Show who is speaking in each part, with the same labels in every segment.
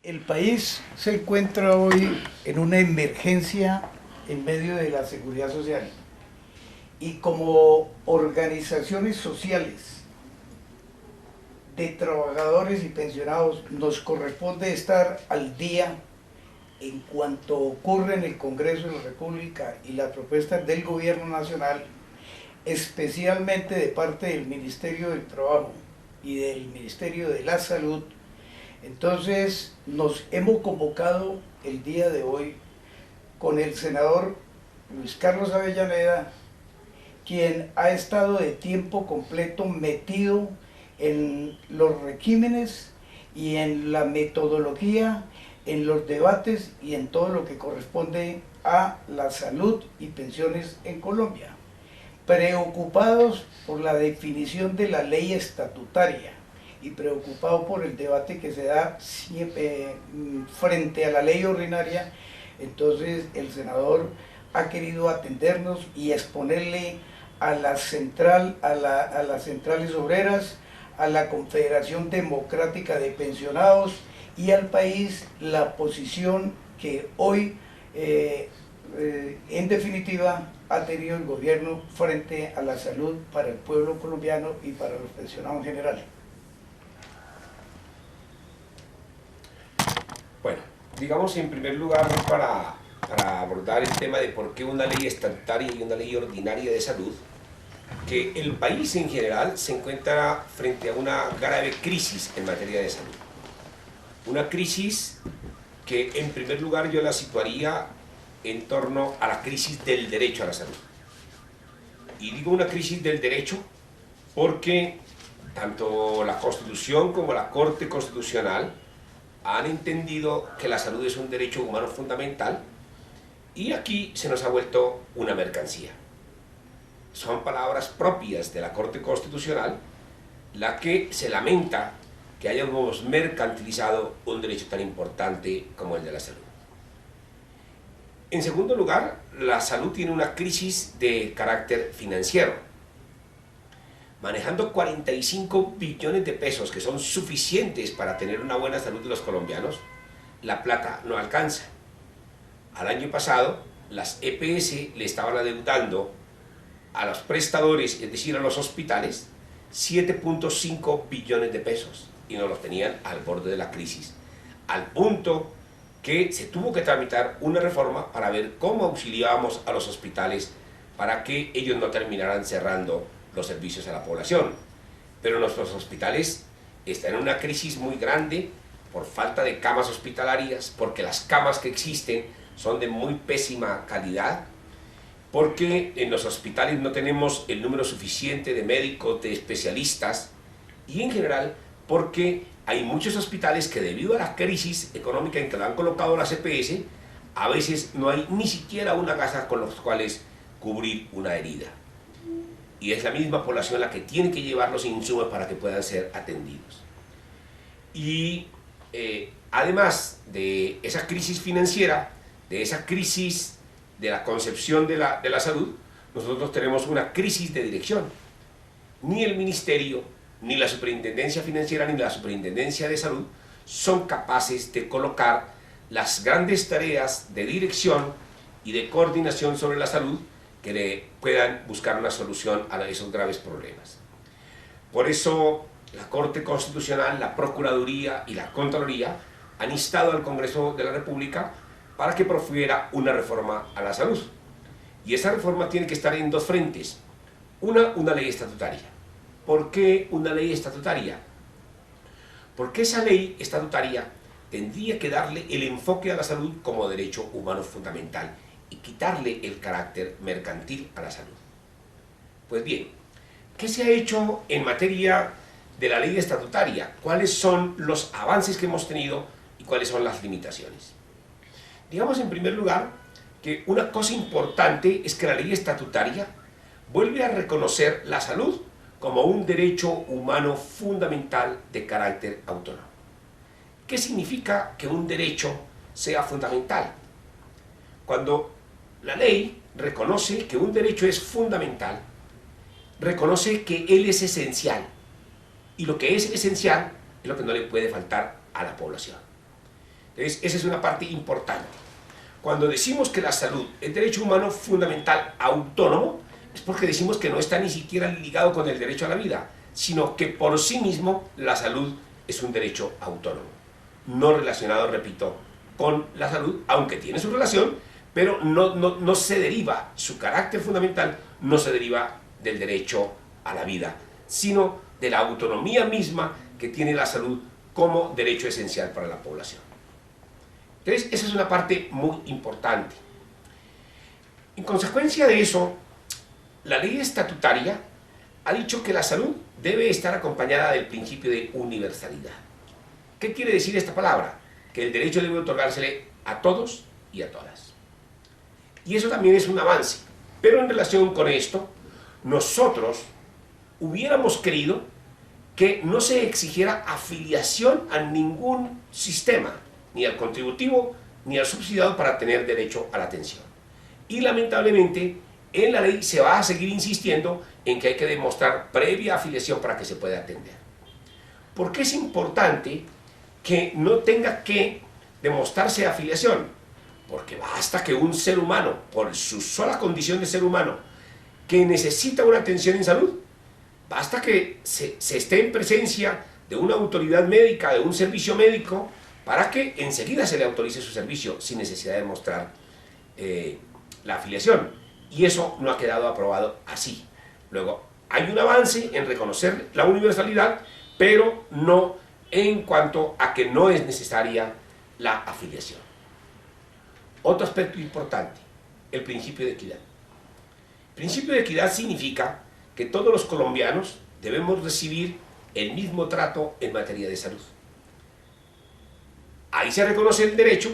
Speaker 1: El país se encuentra hoy en una emergencia en medio de la seguridad social y como organizaciones sociales de trabajadores y pensionados nos corresponde estar al día en cuanto ocurre en el Congreso de la República y las propuestas del Gobierno Nacional, especialmente de parte del Ministerio del Trabajo y del Ministerio de la Salud. Entonces nos hemos convocado el día de hoy con el senador Luis Carlos Avellaneda, quien ha estado de tiempo completo metido en los regímenes y en la metodología, en los debates y en todo lo que corresponde a la salud y pensiones en Colombia, preocupados por la definición de la ley estatutaria y preocupado por el debate que se da siempre, frente a la ley ordinaria. Entonces el senador ha querido atendernos y exponerle a la central, a las centrales obreras, a la Confederación Democrática de Pensionados y al país la posición que hoy, en definitiva, ha tenido el gobierno frente a la salud para el pueblo colombiano y para los pensionados en general.
Speaker 2: Bueno, digamos en primer lugar para abordar el tema de por qué una ley estatutaria y una ley ordinaria de salud, que el país en general se encuentra frente a una grave crisis en materia de salud. Una crisis que en primer lugar yo la situaría en torno a la crisis del derecho a la salud. Y digo una crisis del derecho porque tanto la Constitución como la Corte Constitucional han entendido que la salud es un derecho humano fundamental y aquí se nos ha vuelto una mercancía. Son palabras propias de la Corte Constitucional la que se lamenta que hayamos mercantilizado un derecho tan importante como el de la salud. En segundo lugar, la salud tiene una crisis de carácter financiero. Manejando 45 billones de pesos que son suficientes para tener una buena salud de los colombianos, la plata no alcanza. Al año pasado, las EPS le estaban adeudando a los prestadores, es decir, a los hospitales, 7.5 billones de pesos y no los tenían al borde de la crisis, al punto que se tuvo que tramitar una reforma para ver cómo auxiliábamos a los hospitales para que ellos no terminaran cerrando los servicios a la población. Pero nuestros hospitales están en una crisis muy grande por falta de camas hospitalarias, porque las camas que existen son de muy pésima calidad, porque en los hospitales no tenemos el número suficiente de médicos, de especialistas, y en general porque hay muchos hospitales que debido a la crisis económica en que lo han colocado las EPS, a veces no hay ni siquiera una casa con los cuales cubrir una herida. Y es la misma población la que tiene que llevar los insumos para que puedan ser atendidos. Y además de esa crisis financiera, de esa crisis de la concepción de la salud, nosotros tenemos una crisis de dirección. Ni el Ministerio, ni la Superintendencia Financiera, ni la Superintendencia de Salud son capaces de colocar las grandes tareas de dirección y de coordinación sobre la salud que le puedan buscar una solución a esos graves problemas. Por eso la Corte Constitucional, la Procuraduría y la Contraloría han instado al Congreso de la República para que profiera una reforma a la salud. Y esa reforma tiene que estar en dos frentes. Una ley estatutaria. ¿Por qué una ley estatutaria? Porque esa ley estatutaria tendría que darle el enfoque a la salud como derecho humano fundamental y quitarle el carácter mercantil a la salud. Pues bien, ¿qué se ha hecho en materia de la ley estatutaria? ¿Cuáles son los avances que hemos tenido y cuáles son las limitaciones? Digamos en primer lugar que una cosa importante es que la ley estatutaria vuelve a reconocer la salud como un derecho humano fundamental de carácter autónomo. ¿Qué significa que un derecho sea fundamental? Cuando la ley reconoce que un derecho es fundamental, reconoce que él es esencial, y lo que es esencial es lo que no le puede faltar a la población. Entonces, esa es una parte importante. Cuando decimos que la salud es derecho humano fundamental autónomo, es porque decimos que no está ni siquiera ligado con el derecho a la vida, sino que por sí mismo la salud es un derecho autónomo, no relacionado, repito, con la salud, aunque tiene su relación, pero no se deriva, su carácter fundamental no se deriva del derecho a la vida, sino de la autonomía misma que tiene la salud como derecho esencial para la población. Entonces, esa es una parte muy importante. En consecuencia de eso, la ley estatutaria ha dicho que la salud debe estar acompañada del principio de universalidad. ¿Qué quiere decir esta palabra? Que el derecho debe otorgársele a todos y a todas. Y eso también es un avance. Pero en relación con esto, nosotros hubiéramos querido que no se exigiera afiliación a ningún sistema, ni al contributivo ni al subsidiado, para tener derecho a la atención. Y lamentablemente, en la ley se va a seguir insistiendo en que hay que demostrar previa afiliación para que se pueda atender. ¿Por qué es importante que no tenga que demostrarse afiliación? Porque basta que un ser humano, por su sola condición de ser humano, que necesita una atención en salud, basta que se esté en presencia de una autoridad médica, de un servicio médico, para que enseguida se le autorice su servicio sin necesidad de mostrar la afiliación. Y eso no ha quedado aprobado así. Luego, hay un avance en reconocer la universalidad, pero no en cuanto a que no es necesaria la afiliación. Otro aspecto importante, el principio de equidad. El principio de equidad significa que todos los colombianos debemos recibir el mismo trato en materia de salud. Ahí se reconoce el derecho,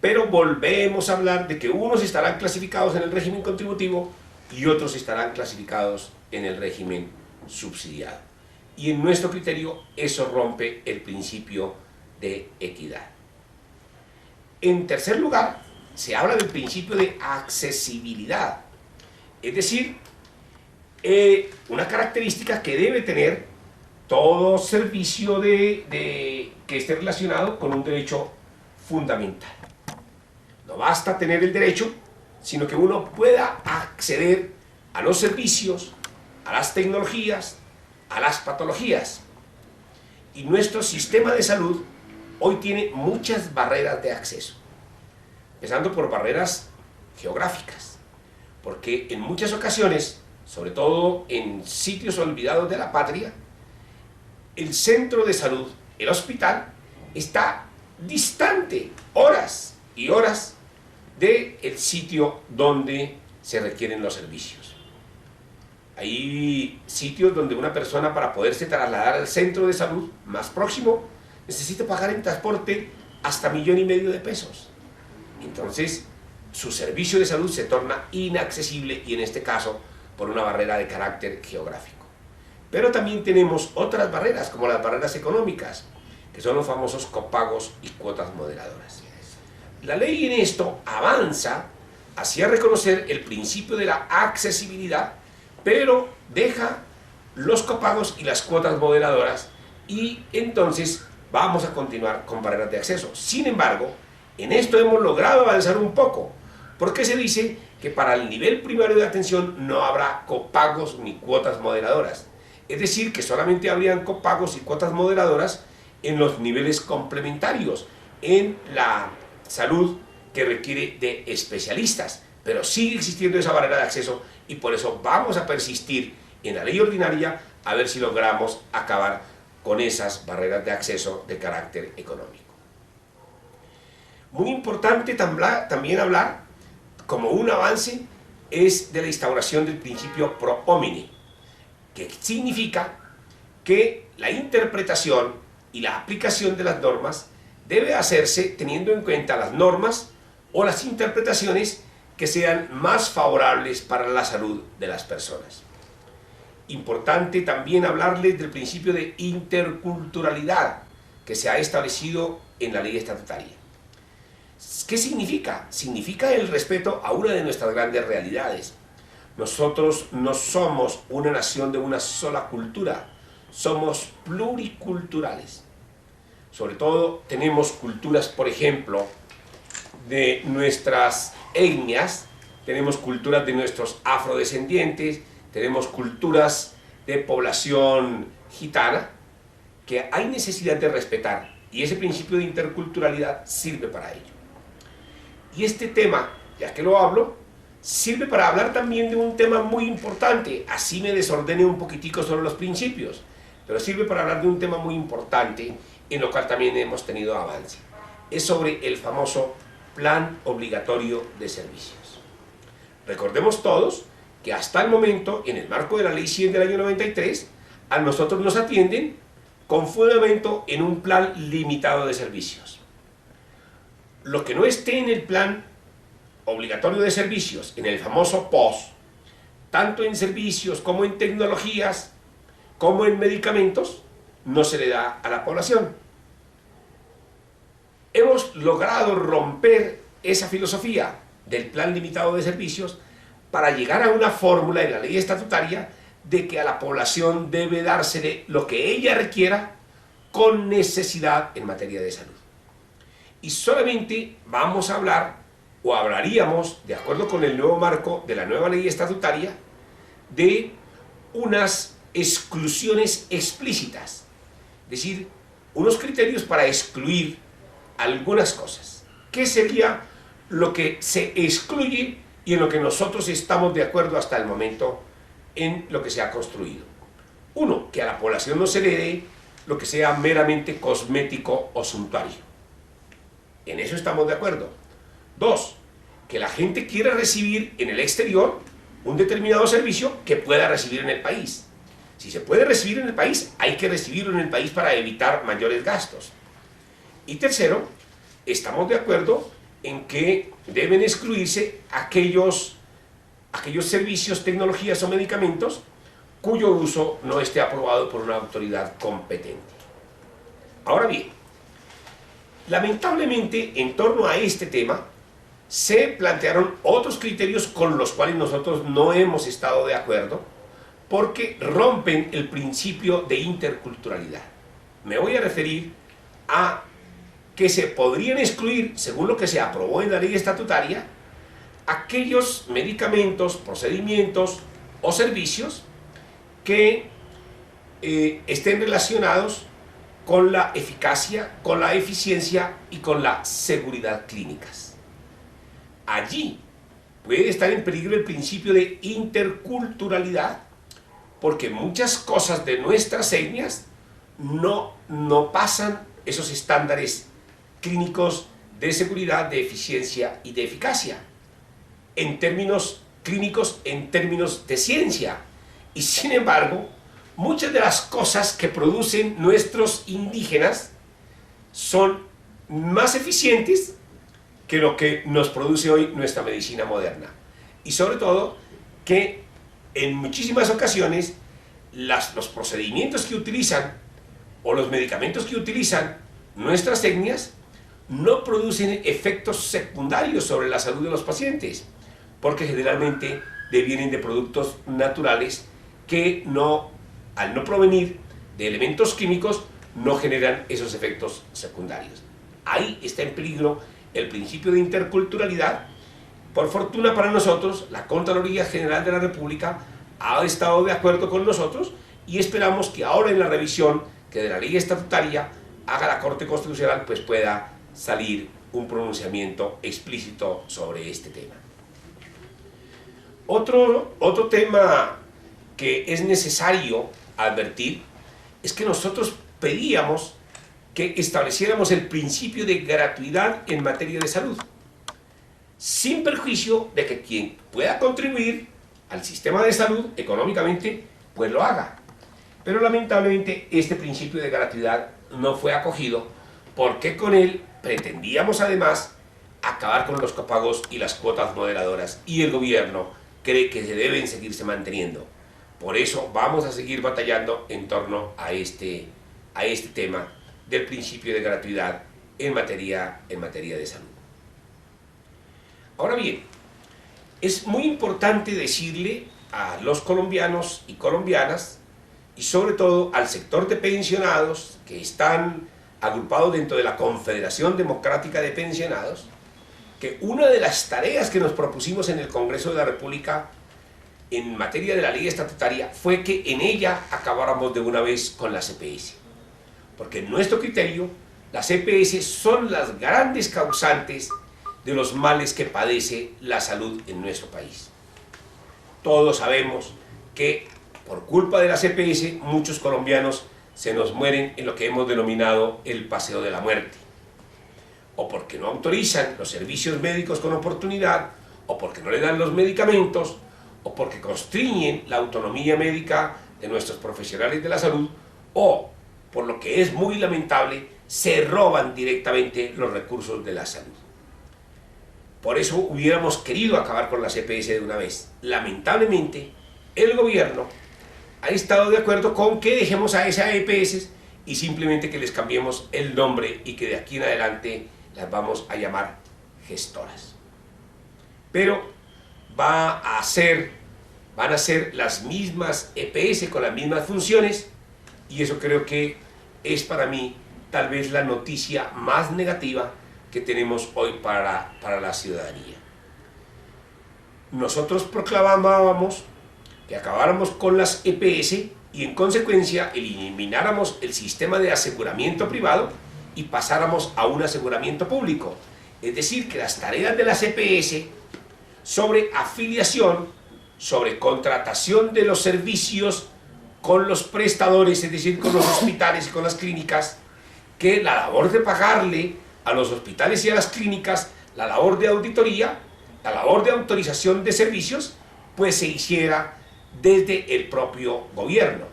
Speaker 2: pero volvemos a hablar de que unos estarán clasificados en el régimen contributivo y otros estarán clasificados en el régimen subsidiado. Y en nuestro criterio eso rompe el principio de equidad. En tercer lugar, se habla del principio de accesibilidad, es decir, una característica que debe tener todo servicio que esté relacionado con un derecho fundamental. No basta tener el derecho, sino que uno pueda acceder a los servicios, a las tecnologías, a las patologías. Y nuestro sistema de salud hoy tiene muchas barreras de acceso, empezando por barreras geográficas, porque en muchas ocasiones, sobre todo en sitios olvidados de la patria, el centro de salud, el hospital, está distante horas y horas del sitio donde se requieren los servicios. Hay sitios donde una persona, para poderse trasladar al centro de salud más próximo, necesita pagar en transporte hasta 1,5 millones de pesos. Entonces, su servicio de salud se torna inaccesible, y en este caso por una barrera de carácter geográfico. Pero también tenemos otras barreras, como las barreras económicas, que son los famosos copagos y cuotas moderadoras. La ley en esto avanza hacia reconocer el principio de la accesibilidad, pero deja los copagos y las cuotas moderadoras, y entonces vamos a continuar con barreras de acceso. Sin embargo, en esto hemos logrado avanzar un poco, porque se dice que para el nivel primario de atención no habrá copagos ni cuotas moderadoras. Es decir, que solamente habrían copagos y cuotas moderadoras en los niveles complementarios, en la salud que requiere de especialistas, pero sigue existiendo esa barrera de acceso, y por eso vamos a persistir en la ley ordinaria a ver si logramos acabar con esas barreras de acceso de carácter económico. Muy importante también hablar, como un avance, es de la instauración del principio pro homine, que significa que la interpretación y la aplicación de las normas debe hacerse teniendo en cuenta las normas o las interpretaciones que sean más favorables para la salud de las personas. Importante también hablarles del principio de interculturalidad que se ha establecido en la ley estatutaria. ¿Qué significa? Significa el respeto a una de nuestras grandes realidades. Nosotros no somos una nación de una sola cultura, somos pluriculturales. Sobre todo tenemos culturas, por ejemplo, de nuestras etnias, tenemos culturas de nuestros afrodescendientes, tenemos culturas de población gitana, que hay necesidad de respetar, y ese principio de interculturalidad sirve para ello. Y este tema, ya que lo hablo, sirve para hablar también de un tema muy importante, así me desordene un poquitico sobre los principios, pero sirve para hablar de un tema muy importante, en lo cual también hemos tenido avance. Es sobre el famoso Plan Obligatorio de Servicios. Recordemos todos que hasta el momento, en el marco de la Ley 100 del año 93, a nosotros nos atienden con fundamento en un plan limitado de servicios. Lo que no esté en el plan obligatorio de servicios, en el famoso POS, tanto en servicios como en tecnologías, como en medicamentos, no se le da a la población. Hemos logrado romper esa filosofía del plan limitado de servicios para llegar a una fórmula en la ley estatutaria de que a la población debe dársele lo que ella requiera con necesidad en materia de salud. Y solamente vamos a hablar, o hablaríamos, de acuerdo con el nuevo marco de la nueva ley estatutaria, de unas exclusiones explícitas, es decir, unos criterios para excluir algunas cosas. ¿Qué sería lo que se excluye y en lo que nosotros estamos de acuerdo hasta el momento en lo que se ha construido? Uno, que a la población no se le dé lo que sea meramente cosmético o suntuario. En eso estamos de acuerdo. Dos, que la gente quiera recibir en el exterior un determinado servicio que pueda recibir en el país. Si se puede recibir en el país, hay que recibirlo en el país para evitar mayores gastos. Y tercero, estamos de acuerdo en que deben excluirse aquellos servicios, tecnologías o medicamentos cuyo uso no esté aprobado por una autoridad competente. Ahora bien, lamentablemente en torno a este tema se plantearon otros criterios con los cuales nosotros no hemos estado de acuerdo porque rompen el principio de interculturalidad. Me voy a referir a que se podrían excluir, según lo que se aprobó en la ley estatutaria, aquellos medicamentos, procedimientos o servicios que estén relacionados con la eficacia, con la eficiencia y con la seguridad clínicas. Allí puede estar en peligro el principio de interculturalidad, porque muchas cosas de nuestras etnias no pasan esos estándares clínicos de seguridad, de eficiencia y de eficacia, en términos clínicos, en términos de ciencia. Y sin embargo, muchas de las cosas que producen nuestros indígenas son más eficientes que lo que nos produce hoy nuestra medicina moderna. Y sobre todo, que en muchísimas ocasiones los procedimientos que utilizan o los medicamentos que utilizan nuestras etnias no producen efectos secundarios sobre la salud de los pacientes, porque generalmente devienen de productos naturales que al no provenir de elementos químicos, no generan esos efectos secundarios. Ahí está en peligro el principio de interculturalidad. Por fortuna para nosotros, la Contraloría General de la República ha estado de acuerdo con nosotros y esperamos que ahora en la revisión que de la ley estatutaria haga la Corte Constitucional, pues pueda salir un pronunciamiento explícito sobre este tema. Otro tema que es necesario advertir es que nosotros pedíamos que estableciéramos el principio de gratuidad en materia de salud, sin perjuicio de que quien pueda contribuir al sistema de salud económicamente, pues lo haga. Pero lamentablemente este principio de gratuidad no fue acogido, porque con él pretendíamos además acabar con los copagos y las cuotas moderadoras, y el gobierno cree que se deben seguirse manteniendo. Por eso vamos a seguir batallando en torno a este tema del principio de gratuidad en materia de salud. Ahora bien, es muy importante decirle a los colombianos y colombianas, y sobre todo al sector de pensionados que están agrupados dentro de la Confederación Democrática de Pensionados, que una de las tareas que nos propusimos en el Congreso de la República en materia de la ley estatutaria fue que en ella acabáramos de una vez con las EPS. Porque en nuestro criterio, las EPS son las grandes causantes de los males que padece la salud en nuestro país. Todos sabemos que por culpa de las EPS muchos colombianos se nos mueren en lo que hemos denominado el paseo de la muerte, o porque no autorizan los servicios médicos con oportunidad, o porque no le dan los medicamentos, o porque constriñen la autonomía médica de nuestros profesionales de la salud, o, por lo que es muy lamentable, se roban directamente los recursos de la salud. Por eso hubiéramos querido acabar con las EPS de una vez. Lamentablemente, el gobierno ha estado de acuerdo con que dejemos a esas EPS y simplemente que les cambiemos el nombre y que de aquí en adelante las vamos a llamar gestoras. Pero van a ser las mismas EPS con las mismas funciones, y eso creo que es para mí tal vez la noticia más negativa que tenemos hoy para la ciudadanía. Nosotros proclamábamos que acabáramos con las EPS y en consecuencia elimináramos el sistema de aseguramiento privado y pasáramos a un aseguramiento público. Es decir, que las tareas de las EPS sobre afiliación, sobre contratación de los servicios con los prestadores, es decir, con los hospitales y con las clínicas, que la labor de pagarle a los hospitales y a las clínicas, la labor de auditoría, la labor de autorización de servicios, pues se hiciera desde el propio gobierno,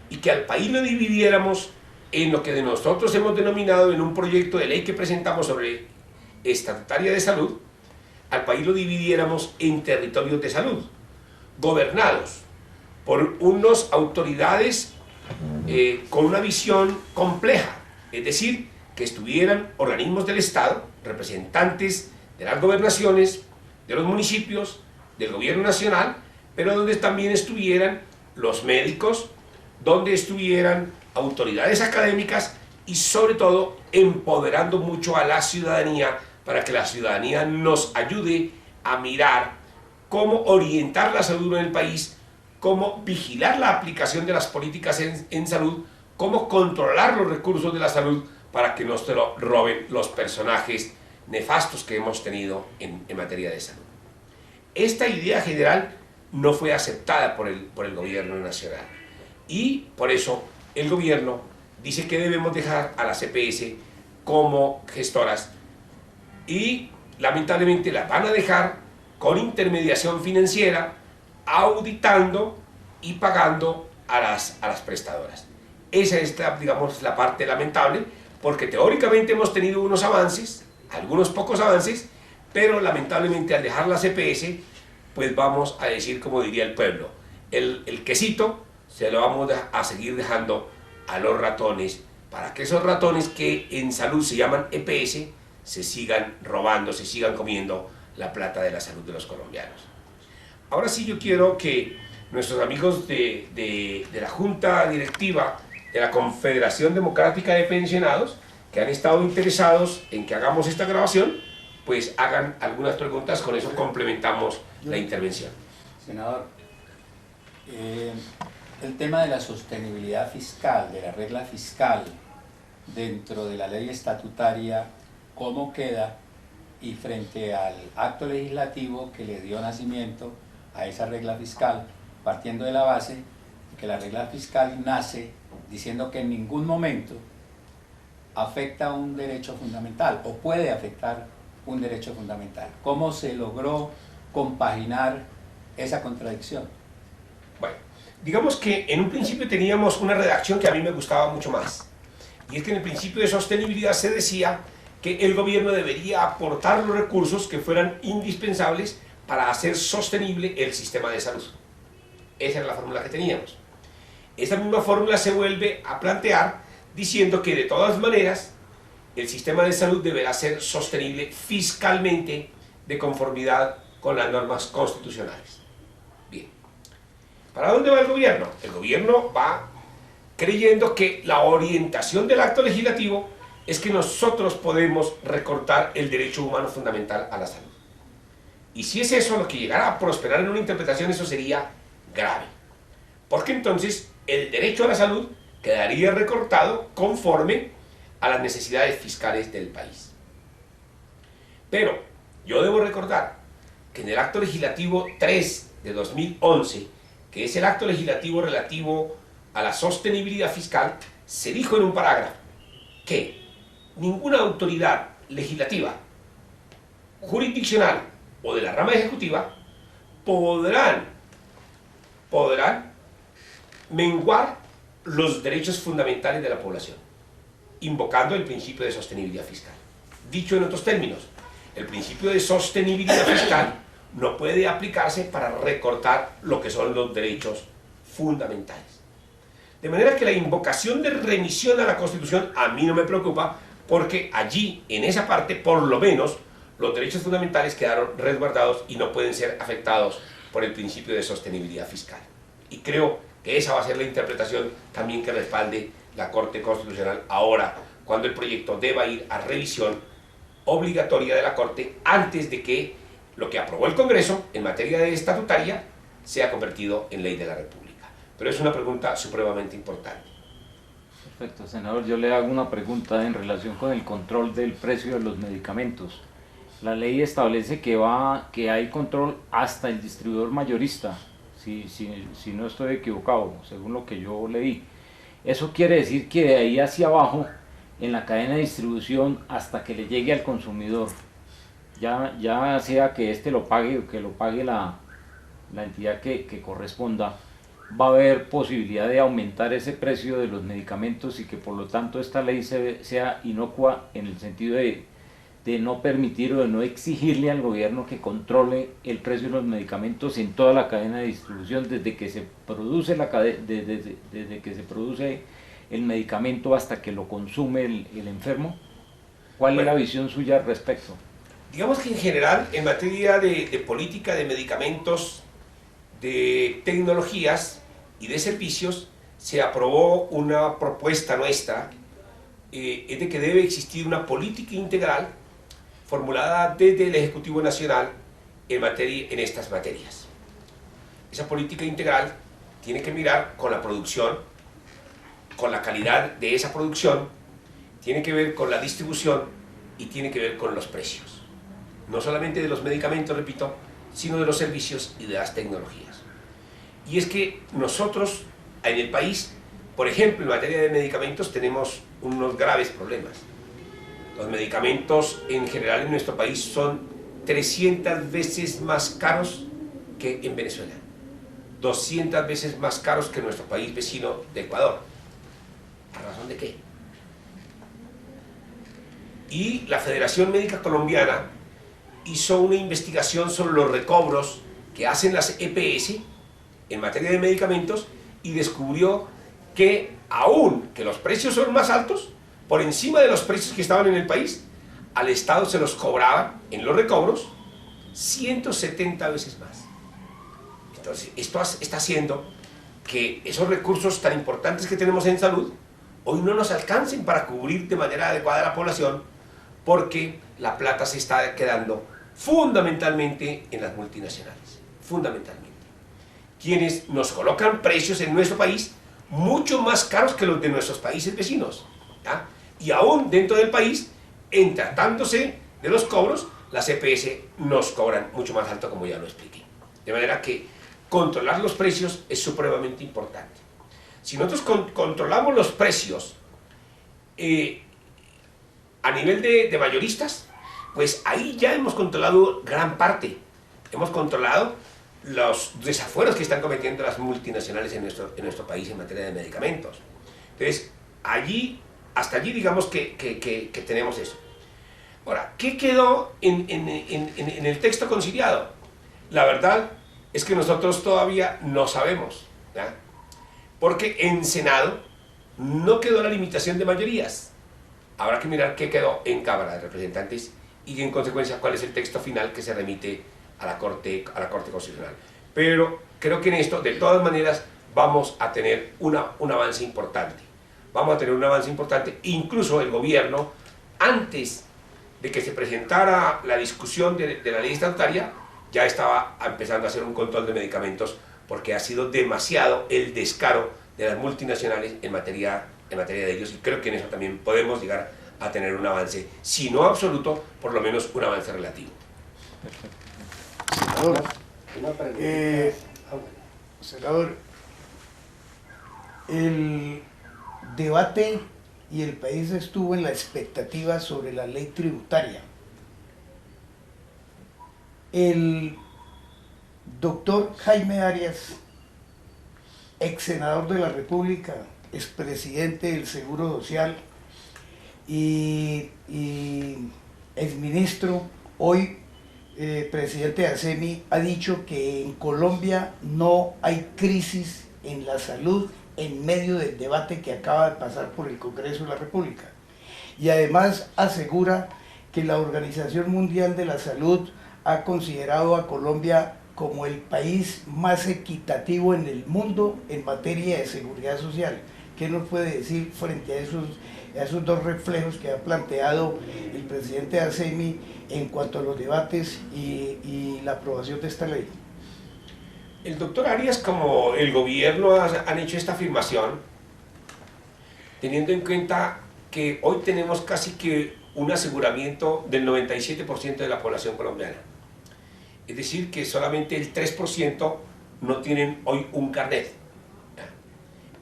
Speaker 2: y que al país lo dividiéramos en lo que de nosotros hemos denominado en un proyecto de ley que presentamos sobre estatutaria de salud, al país lo dividiéramos en territorios de salud, gobernados por unas autoridades con una visión compleja, es decir, que estuvieran organismos del Estado, representantes de las gobernaciones, de los municipios, del gobierno nacional, pero donde también estuvieran los médicos, donde estuvieran autoridades académicas y sobre todo empoderando mucho a la ciudadanía para que la ciudadanía nos ayude a mirar cómo orientar la salud en el país, cómo vigilar la aplicación de las políticas en salud, cómo controlar los recursos de la salud para que no se lo roben los personajes nefastos que hemos tenido en materia de salud. Esta idea general no fue aceptada por el gobierno nacional y por eso el gobierno dice que debemos dejar a las EPS como gestoras y lamentablemente las van a dejar con intermediación financiera, auditando y pagando a las prestadoras. Esa es, digamos, la parte lamentable, porque teóricamente hemos tenido unos avances, algunos pocos avances, pero lamentablemente al dejar las EPS, pues vamos a decir, como diría el pueblo, el quesito se lo vamos a seguir dejando a los ratones, para que esos ratones que en salud se llaman EPS, se sigan robando, se sigan comiendo la plata de la salud de los colombianos. Ahora sí yo quiero que nuestros amigos de la Junta Directiva de la Confederación Democrática de Pensionados, que han estado interesados en que hagamos esta grabación, pues hagan algunas preguntas, con eso complementamos la intervención.
Speaker 3: Senador, el tema de la sostenibilidad fiscal, de la regla fiscal dentro de la ley estatutaria, ¿cómo queda? Y frente al acto legislativo que le dio nacimiento a esa regla fiscal, partiendo de la base de que la regla fiscal nace diciendo que en ningún momento afecta un derecho fundamental o puede afectar un derecho fundamental. ¿Cómo se logró compaginar esa contradicción?
Speaker 2: Bueno, digamos que en un principio teníamos una redacción que a mí me gustaba mucho más, y es que en el principio de sostenibilidad se decía que el gobierno debería aportar los recursos que fueran indispensables para hacer sostenible el sistema de salud. Esa era la fórmula que teníamos. Esa misma fórmula se vuelve a plantear diciendo que de todas maneras el sistema de salud deberá ser sostenible fiscalmente de conformidad con las normas constitucionales. Bien. ¿Para dónde va el gobierno? El gobierno va creyendo que la orientación del acto legislativo es que nosotros podemos recortar el derecho humano fundamental a la salud. Y si es eso lo que llegara a prosperar en una interpretación, eso sería grave. Porque entonces el derecho a la salud quedaría recortado conforme a las necesidades fiscales del país. Pero yo debo recordar que en el acto legislativo 3 de 2011, que es el acto legislativo relativo a la sostenibilidad fiscal, se dijo en un parágrafo que ninguna autoridad legislativa, jurisdiccional o de la rama ejecutiva podrán menguar los derechos fundamentales de la población, invocando el principio de sostenibilidad fiscal. Dicho en otros términos, el principio de sostenibilidad fiscal no puede aplicarse para recortar lo que son los derechos fundamentales. De manera que la invocación de remisión a la Constitución a mí no me preocupa, porque allí, en esa parte, por lo menos, los derechos fundamentales quedaron resguardados y no pueden ser afectados por el principio de sostenibilidad fiscal. Y creo que esa va a ser la interpretación también que respalde la Corte Constitucional ahora, cuando el proyecto deba ir a revisión obligatoria de la Corte antes de que lo que aprobó el Congreso en materia de estatutaria sea convertido en ley de la República. Pero es una pregunta supremamente importante.
Speaker 4: Perfecto, senador. Yo le hago una pregunta en relación con el control del precio de los medicamentos. La ley establece que hay control hasta el distribuidor mayorista, si no estoy equivocado, según lo que yo leí. Eso quiere decir que de ahí hacia abajo, en la cadena de distribución, hasta que le llegue al consumidor, ya sea que éste lo pague o que lo pague la entidad que corresponda, va a haber posibilidad de aumentar ese precio de los medicamentos y que por lo tanto esta ley sea inocua en el sentido de no permitir o de no exigirle al gobierno que controle el precio de los medicamentos en toda la cadena de distribución, desde que se produce desde que se produce el medicamento hasta que lo consume el enfermo. ¿Cuál es la visión suya al respecto?
Speaker 2: Digamos que en general, en materia de política de medicamentos, de tecnologías y de servicios, se aprobó una propuesta nuestra, es de que debe existir una política integral formulada desde el Ejecutivo Nacional en estas materias. Esa política integral tiene que mirar con la producción, con la calidad de esa producción, tiene que ver con la distribución y tiene que ver con los precios. No solamente de los medicamentos, repito, sino de los servicios y de las tecnologías. Y es que nosotros en el país, por ejemplo, en materia de medicamentos, tenemos unos graves problemas. Los medicamentos en general en nuestro país son 300 veces más caros que en Venezuela, 200 veces más caros que en nuestro país vecino de Ecuador. ¿A razón de qué? Y la Federación Médica Colombiana hizo una investigación sobre los recobros que hacen las EPS en materia de medicamentos y descubrió que aún que los precios son más altos, por encima de los precios que estaban en el país, al Estado se los cobraban en los recobros 170 veces más. Entonces, esto está haciendo que esos recursos tan importantes que tenemos en salud hoy no nos alcancen para cubrir de manera adecuada a la población, porque la plata se está quedando fundamentalmente en las multinacionales, fundamentalmente, quienes nos colocan precios en nuestro país mucho más caros que los de nuestros países vecinos, ¿ya? Y aún dentro del país, en tratándose de los cobros, las EPS nos cobran mucho más alto, como ya lo expliqué. De manera que controlar los precios es supremamente importante. Si nosotros controlamos los precios a nivel de mayoristas, pues ahí ya hemos controlado gran parte. Hemos controlado los desafueros que están cometiendo las multinacionales en nuestro país en materia de medicamentos. Entonces, hasta allí digamos que tenemos eso. Ahora, ¿qué quedó en el texto conciliado? La verdad es que nosotros todavía no sabemos, ¿ya? Porque en Senado no quedó la limitación de mayorías. Habrá que mirar qué quedó en Cámara de Representantes y en consecuencia cuál es el texto final que se remite a la Corte Constitucional. Pero creo que en esto, de todas maneras, vamos a tener un avance importante. Vamos a tener un avance importante. Incluso el gobierno, antes de que se presentara la discusión de la ley estatutaria, ya estaba empezando a hacer un control de medicamentos, porque ha sido demasiado el descaro de las multinacionales en materia de ellos, y creo que en eso también podemos llegar a tener un avance, si no absoluto, por lo menos un avance relativo.
Speaker 1: Senador,
Speaker 5: Una pregunta.
Speaker 1: senador, el debate y el país estuvo en la expectativa sobre la ley tributaria. El doctor Jaime Arias, ex senador de la República, expresidente del Seguro Social y exministro, hoy presidente de ASEMI, ha dicho que en Colombia no hay crisis en la salud en medio del debate que acaba de pasar por el Congreso de la República. Y además asegura que la Organización Mundial de la Salud ha considerado a Colombia como el país más equitativo en el mundo en materia de seguridad social. ¿Qué nos puede decir frente a esos dos reflejos que ha planteado el presidente de ASEMI en cuanto a los debates y la aprobación de esta ley?
Speaker 2: El doctor Arias, como el gobierno, han hecho esta afirmación teniendo en cuenta que hoy tenemos casi que un aseguramiento del 97% de la población colombiana. Es decir, que solamente el 3% no tienen hoy un carnet.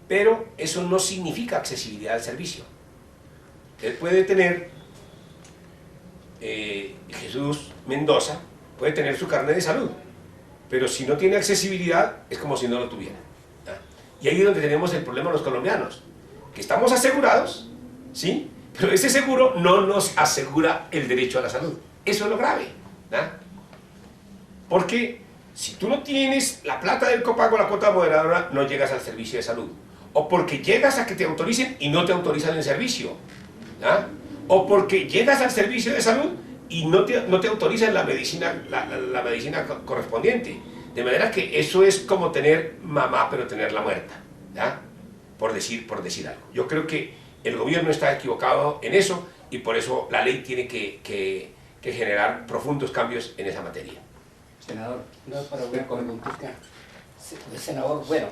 Speaker 2: Pero eso no significa accesibilidad al servicio. Él puede tener, Jesús Mendoza, puede tener su carnet de salud, pero si no tiene accesibilidad, es como si no lo tuviera. Y ahí es donde tenemos el problema los colombianos, que estamos asegurados, ¿sí? Pero ese seguro no nos asegura el derecho a la salud. Eso es lo grave, ¿no? Porque si tú no tienes la plata del copago, la cuota moderadora, no llegas al servicio de salud. O porque llegas a que te autoricen y no te autorizan el servicio, ¿no? O porque llegas al servicio de salud y no te autorizan la medicina, la medicina correspondiente. De manera que eso es como tener mamá, pero tenerla muerta, ¿ya? Por decir algo. Yo creo que el gobierno está equivocado en eso, y por eso la ley tiene que generar profundos cambios en esa materia.
Speaker 3: Senador.
Speaker 5: No, para una preguntita. Senador, bueno,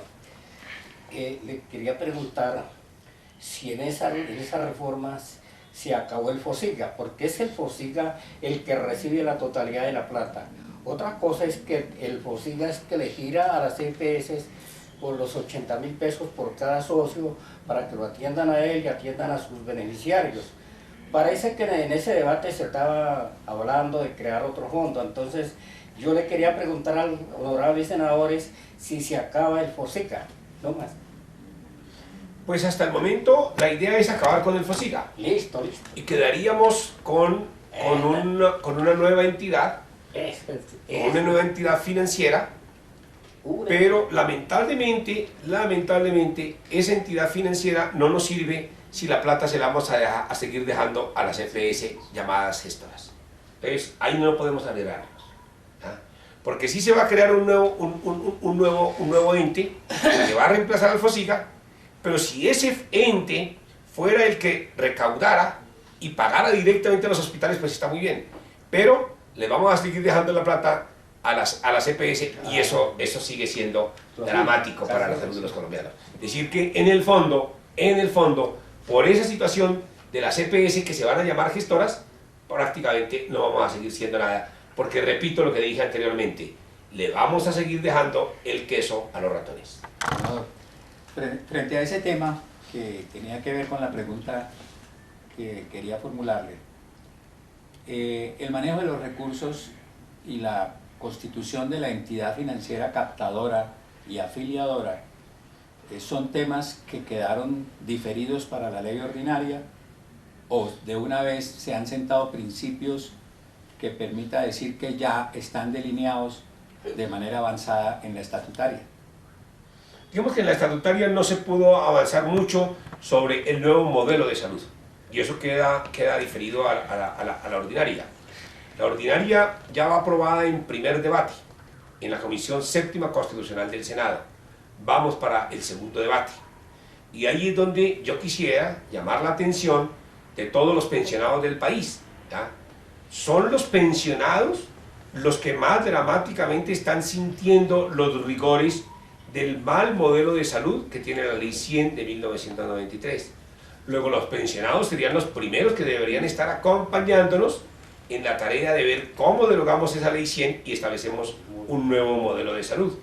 Speaker 5: le quería preguntar si en esas reformas se acabó el FOSIGA, porque es el FOSIGA el que recibe la totalidad de la plata. Otra cosa es que el FOSIGA es que le gira a las EPS por los 80.000 pesos por cada socio para que lo atiendan a él y atiendan a sus beneficiarios. Parece que en ese debate se estaba hablando de crear otro fondo, entonces yo le quería preguntar a los honorables senadores si se acaba el FOSIGA, no más.
Speaker 2: Pues hasta el momento la idea es acabar con el FOSIGA.
Speaker 5: Listo.
Speaker 2: Y quedaríamos con una nueva entidad, una nueva entidad financiera, pero lamentablemente esa entidad financiera no nos sirve si la plata se la vamos a seguir dejando a las EPS llamadas gestoras. Entonces ahí no podemos alegrarnos, ¿ah? Porque sí se va a crear un nuevo ente que va a reemplazar al FOSIGA, pero si ese ente fuera el que recaudara y pagara directamente a los hospitales, pues está muy bien, pero le vamos a seguir dejando la plata a las EPS, y eso sigue siendo dramático para la salud de los colombianos. Es decir, que en el fondo, por esa situación de las EPS que se van a llamar gestoras, prácticamente no vamos a seguir siendo nada, porque repito lo que dije anteriormente, le vamos a seguir dejando el queso a los ratones.
Speaker 3: Senador, frente a ese tema que tenía que ver con la pregunta que quería formularle, el manejo de los recursos y la constitución de la entidad financiera captadora y afiliadora son temas que quedaron diferidos para la ley ordinaria, o de una vez se han sentado principios que permita decir que ya están delineados de manera avanzada en la estatutaria.
Speaker 2: Digamos que en la estatutaria no se pudo avanzar mucho sobre el nuevo modelo de salud, y eso queda diferido a la ordinaria. La ordinaria ya va aprobada en primer debate en la Comisión Séptima Constitucional del Senado. vamos para el segundo debate. Y ahí es donde yo quisiera llamar la atención de todos los pensionados del país, ¿ya? Son los pensionados los que más dramáticamente están sintiendo los rigores del mal modelo de salud que tiene la Ley 100 de 1993. Luego los pensionados serían los primeros que deberían estar acompañándonos en la tarea de ver cómo derogamos esa Ley 100 y establecemos un nuevo modelo de salud.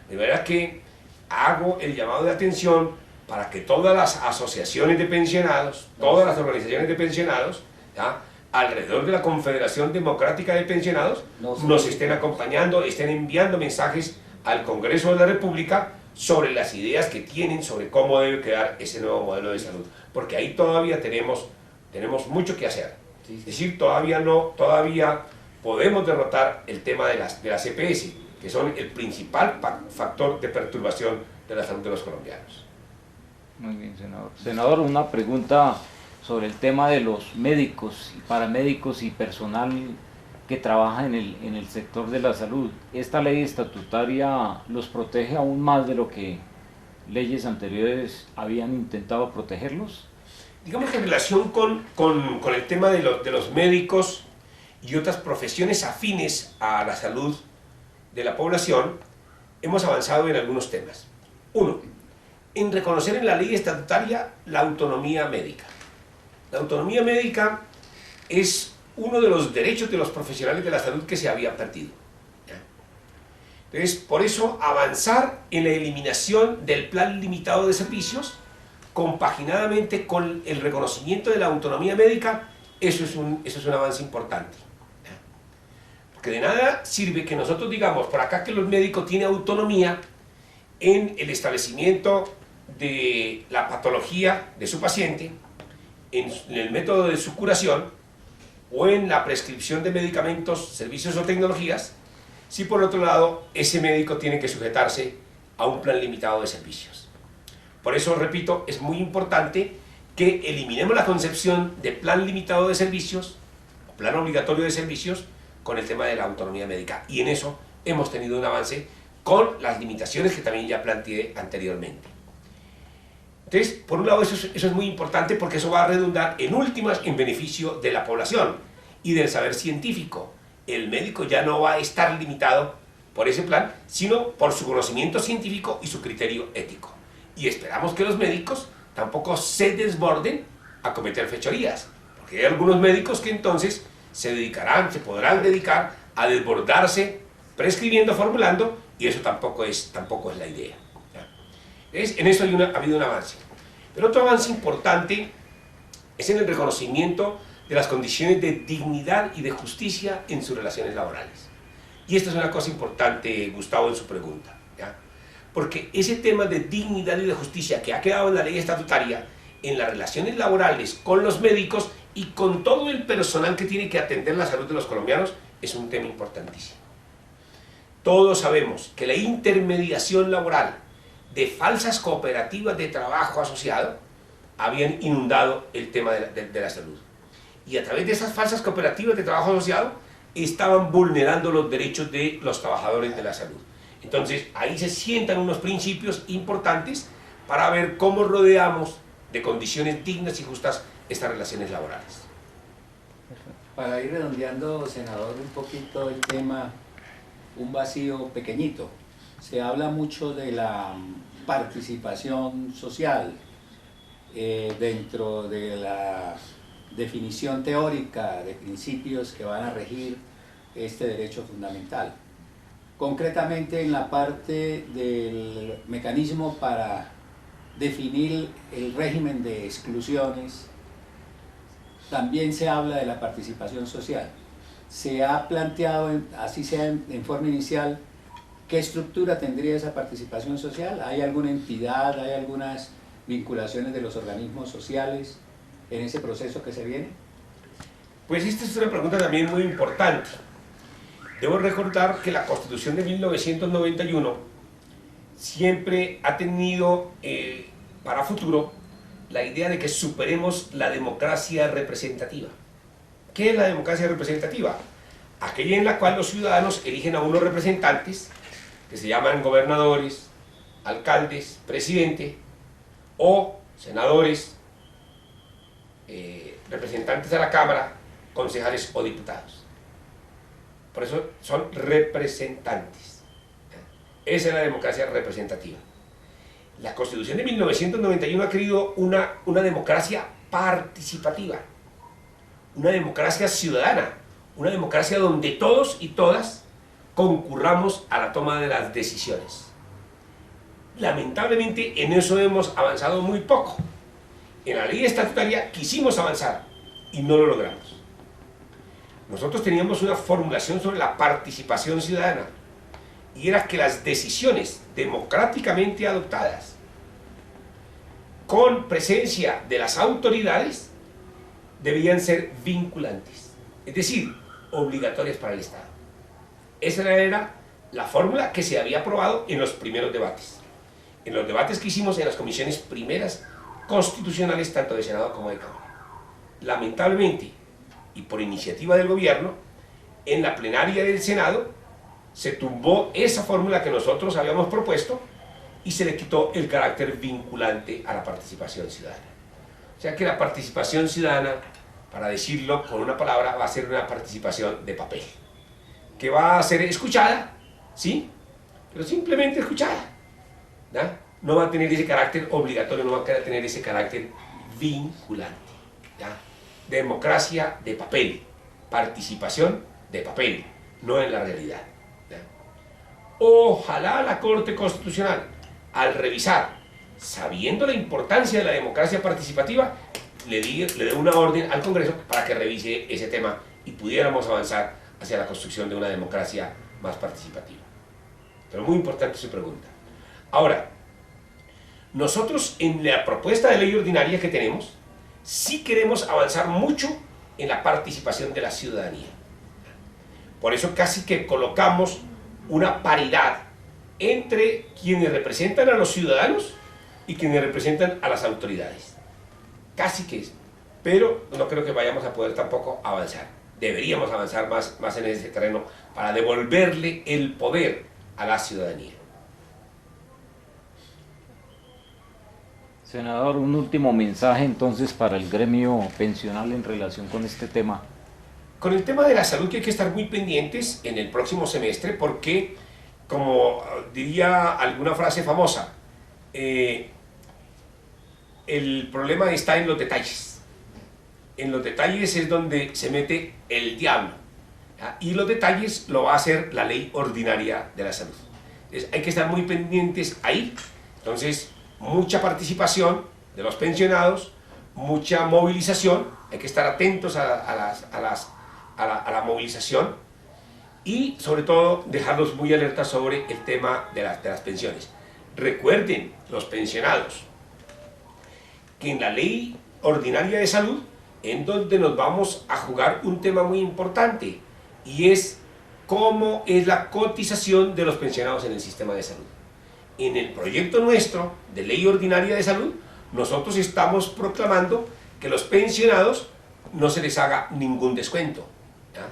Speaker 2: De verdad que hago el llamado de atención para que todas las asociaciones de pensionados, todas las organizaciones de pensionados, ¿ya?, alrededor de la Confederación Democrática de Pensionados, nos estén acompañando, estén enviando mensajes al Congreso de la República sobre las ideas que tienen sobre cómo debe quedar ese nuevo modelo de salud. Porque ahí todavía tenemos mucho que hacer. Es decir, todavía podemos derrotar el tema de las EPS, que son el principal factor de perturbación de la salud de los colombianos.
Speaker 4: Muy bien, senador. Senador, una pregunta sobre el tema de los médicos y paramédicos y personal que trabaja en el sector de la salud. ¿Esta ley estatutaria los protege aún más de lo que leyes anteriores habían intentado protegerlos?
Speaker 2: Digamos que en relación con el tema de los médicos y otras profesiones afines a la salud de la población, hemos avanzado en algunos temas. Uno, en reconocer en la ley estatutaria la autonomía médica. La autonomía médica es uno de los derechos de los profesionales de la salud que se había perdido. Entonces, por eso, avanzar en la eliminación del plan limitado de servicios, compaginadamente con el reconocimiento de la autonomía médica, eso es un avance importante. Porque de nada sirve que nosotros digamos por acá que los médicos tienen autonomía en el establecimiento de la patología de su paciente, en el método de su curación o en la prescripción de medicamentos, servicios o tecnologías, si por otro lado ese médico tiene que sujetarse a un plan limitado de servicios. Por eso, repito, es muy importante que eliminemos la concepción de plan limitado de servicios o plan obligatorio de servicios con el tema de la autonomía médica, y en eso hemos tenido un avance con las limitaciones que también ya planteé anteriormente. Entonces, por un lado, eso es muy importante porque eso va a redundar en últimas en beneficio de la población y del saber científico. El médico ya no va a estar limitado por ese plan, sino por su conocimiento científico y su criterio ético. Y esperamos que los médicos tampoco se desborden a cometer fechorías, porque hay algunos médicos que entonces se podrán dedicar a desbordarse prescribiendo, formulando, y eso tampoco es la idea. En eso ha habido un avance. Pero otro avance importante es en el reconocimiento de las condiciones de dignidad y de justicia en sus relaciones laborales. Y esta es una cosa importante, Gustavo, en su pregunta, ¿ya? Porque ese tema de dignidad y de justicia que ha quedado en la ley estatutaria, en las relaciones laborales con los médicos y con todo el personal que tiene que atender la salud de los colombianos, es un tema importantísimo. Todos sabemos que la intermediación laboral de falsas cooperativas de trabajo asociado habían inundado el tema de la salud. Y a través de esas falsas cooperativas de trabajo asociado estaban vulnerando los derechos de los trabajadores de la salud. Entonces, ahí se sientan unos principios importantes para ver cómo rodeamos de condiciones dignas y justas estas relaciones laborales.
Speaker 3: Para ir redondeando, senador, un poquito el tema, un vacío pequeñito. Se habla mucho de la participación social dentro de la definición teórica de principios que van a regir este derecho fundamental. Concretamente en la parte del mecanismo para definir el régimen de exclusiones, también se habla de la participación social. Se ha planteado, así sea en forma inicial, ¿qué estructura tendría esa participación social? ¿Hay alguna entidad, hay algunas vinculaciones de los organismos sociales en ese proceso que se viene?
Speaker 2: Pues esta es una pregunta también muy importante. Debo recordar que la Constitución de 1991 siempre ha tenido para futuro la idea de que superemos la democracia representativa. ¿Qué es la democracia representativa? Aquella en la cual los ciudadanos eligen a unos representantes que se llaman gobernadores, alcaldes, presidente, o senadores, representantes de la Cámara, concejales o diputados. Por eso son representantes. Esa es la democracia representativa. La Constitución de 1991 ha querido una democracia participativa, una democracia ciudadana, una democracia donde todos y todas concurramos a la toma de las decisiones. Lamentablemente en eso hemos avanzado muy poco. En la ley estatutaria quisimos avanzar y no lo logramos. Nosotros teníamos una formulación sobre la participación ciudadana y era que las decisiones democráticamente adoptadas con presencia de las autoridades debían ser vinculantes, es decir, obligatorias para el Estado. Esa era la fórmula que se había aprobado en los primeros debates. En los debates que hicimos en las comisiones primeras constitucionales, tanto de Senado como de Cámara. Lamentablemente, y por iniciativa del gobierno, en la plenaria del Senado se tumbó esa fórmula que nosotros habíamos propuesto y se le quitó el carácter vinculante a la participación ciudadana. O sea que la participación ciudadana, para decirlo con una palabra, va a ser una participación de papel, que va a ser escuchada, ¿sí? Pero simplemente escuchada, ¿no? No va a tener ese carácter obligatorio, no va a tener ese carácter vinculante, ¿ya? Democracia de papel, participación de papel, no en la realidad, ¿ya? Ojalá la Corte Constitucional, al revisar, sabiendo la importancia de la democracia participativa, le dé una orden al Congreso para que revise ese tema y pudiéramos avanzar hacia la construcción de una democracia más participativa. Pero muy importante su pregunta. Ahora, nosotros en la propuesta de ley ordinaria que tenemos, sí queremos avanzar mucho en la participación de la ciudadanía. Por eso casi que colocamos una paridad entre quienes representan a los ciudadanos y quienes representan a las autoridades. Casi que es. Pero no creo que vayamos a poder tampoco avanzar. Deberíamos avanzar más en ese terreno para devolverle el poder a la ciudadanía.
Speaker 4: Senador, un último mensaje entonces para el gremio pensional en relación con este tema.
Speaker 2: Con el tema de la salud que hay que estar muy pendientes en el próximo semestre porque, como diría alguna frase famosa, el problema está en los detalles. En los detalles es donde se mete el diablo, ¿ya? Y los detalles lo va a hacer la ley ordinaria de la salud. Entonces, hay que estar muy pendientes ahí. Entonces, mucha participación de los pensionados, mucha movilización, hay que estar atentos a la movilización y sobre todo dejarlos muy alertas sobre el tema de las pensiones. Recuerden, los pensionados, que en la ley ordinaria de salud, en donde nos vamos a jugar un tema muy importante, y es cómo es la cotización de los pensionados en el sistema de salud. En el proyecto nuestro de ley ordinaria de salud, nosotros estamos proclamando que los pensionados no se les haga ningún descuento, ¿ya?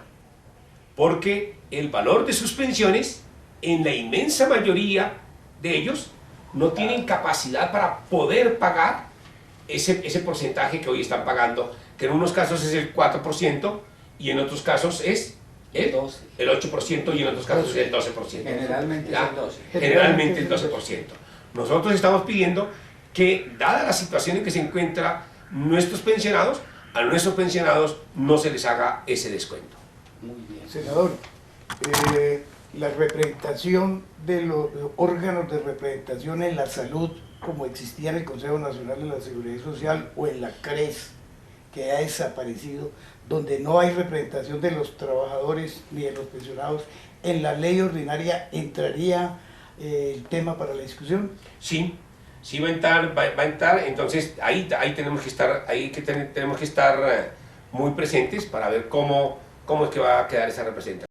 Speaker 2: Porque el valor de sus pensiones, en la inmensa mayoría de ellos, no tienen capacidad para poder pagar ese porcentaje que hoy están pagando, que en unos casos es el 4% y en otros casos es el 8% y en otros casos es el 12%.
Speaker 3: Generalmente es el 12%.
Speaker 2: Generalmente el 12%. Nosotros estamos pidiendo que, dada la situación en que se encuentran nuestros pensionados, a nuestros pensionados no se les haga ese descuento.
Speaker 5: Muy bien.
Speaker 1: Senador, la representación de los órganos de representación en la salud, como existía en el Consejo Nacional de la Seguridad Social o en la CRES, que ha desaparecido, donde no hay representación de los trabajadores ni de los pensionados, ¿en la ley ordinaria entraría el tema para la discusión?
Speaker 2: Sí, sí va a entrar, entonces ahí tenemos que estar, tenemos que estar muy presentes para ver cómo es que va a quedar esa representación.